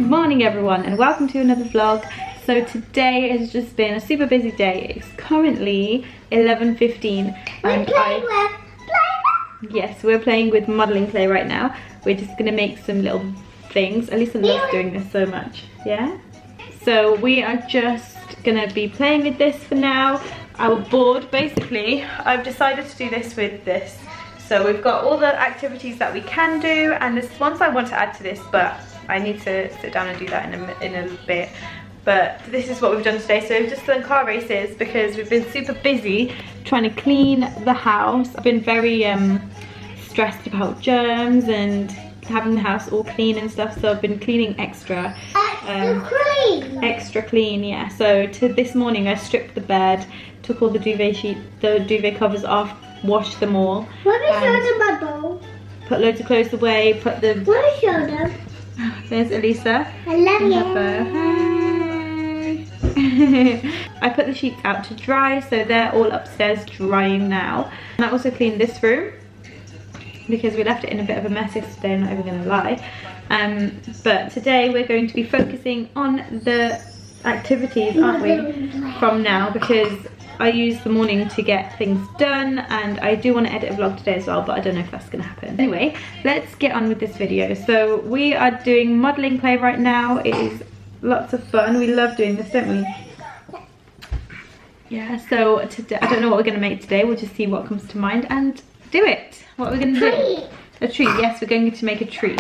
morning everyone and welcome to another vlog. So today has just been a super busy day. It's currently 11:15 and yes, we're playing with modelling clay right now. We're just gonna make some little things. Elisa loves doing this so much. Yeah? So we are just gonna be playing with this for now. Our board, basically, I've decided to do this with this. So we've got all the activities that we can do, and there's ones I want to add to this, but I need to sit down and do that in a bit. But this is what we've done today. So we've just done car races because we've been super busy trying to clean the house. I've been very stressed about germs and having the house all clean and stuff, so I've been cleaning extra clean, yeah. So this morning I stripped the bed, took all the duvet covers off, washed them all. Let me show them my bowl. Put loads of clothes away, put the... Let me show them. There's Elisa. I love you. Hi. I put the sheets out to dry, so they're all upstairs drying now. And I also cleaned this room because we left it in a bit of a mess yesterday, I'm not even gonna lie. But today we're going to be focusing on the activities, aren't we, from now, because I use the morning to get things done, and I do want to edit a vlog today as well, but I don't know if that's going to happen. Anyway, let's get on with this video. So we are doing modelling clay right now. It is lots of fun. We love doing this, don't we? Yeah, so today, I don't know what we're going to make today. We'll just see what comes to mind and do it. What are we going to do? A tree. Yes, we're going to make a tree.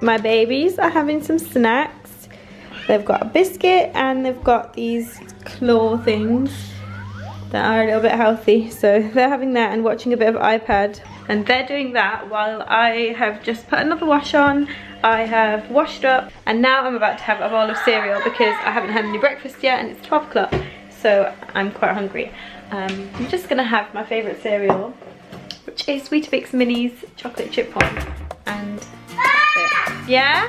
My babies are having some snacks. They've got a biscuit and they've got these claw things that are a little bit healthy. So they're having that and watching a bit of iPad. And they're doing that while I have just put another wash on. I have washed up and now I'm about to have a bowl of cereal because I haven't had any breakfast yet and it's 12 o'clock. So I'm quite hungry. I'm just gonna have my favourite cereal, which is Weetabix Minis chocolate chip one. And yeah?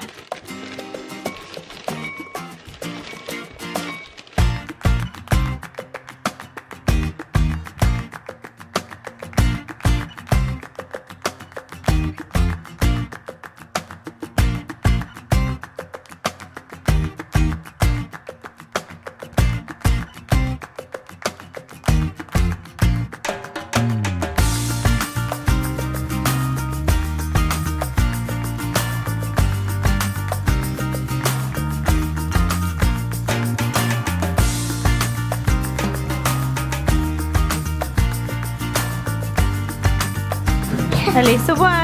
Elisa won.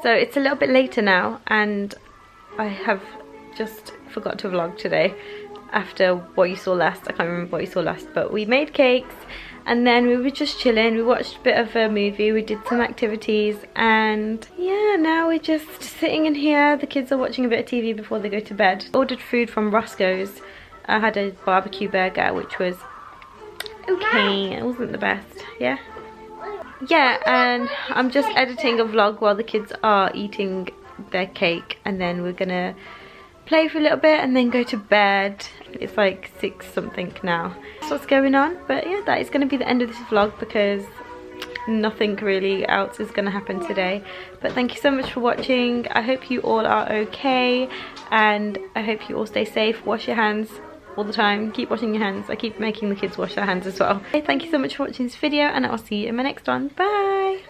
So it's a little bit later now, and I have just forgot to vlog today after what you saw last. I can't remember what you saw last, but we made cakes and then we were just chilling. We watched a bit of a movie, we did some activities, and yeah, now we're just sitting in here. The kids are watching a bit of TV before they go to bed. Ordered food from Roscoe's. I had a barbecue burger, which was okay. It wasn't the best, yeah. Yeah, and I'm just editing a vlog while the kids are eating their cake, and then we're gonna play for a little bit and then go to bed. It's like 6 something now. That's what's going on. But yeah, that is gonna be the end of this vlog because nothing really else is gonna happen today. But thank you so much for watching. I hope you all are okay, and I hope you all stay safe. Wash your hands all the time. Keep washing your hands. I keep making the kids wash their hands as well. Okay, thank you so much for watching this video, and I'll see you in my next one. Bye.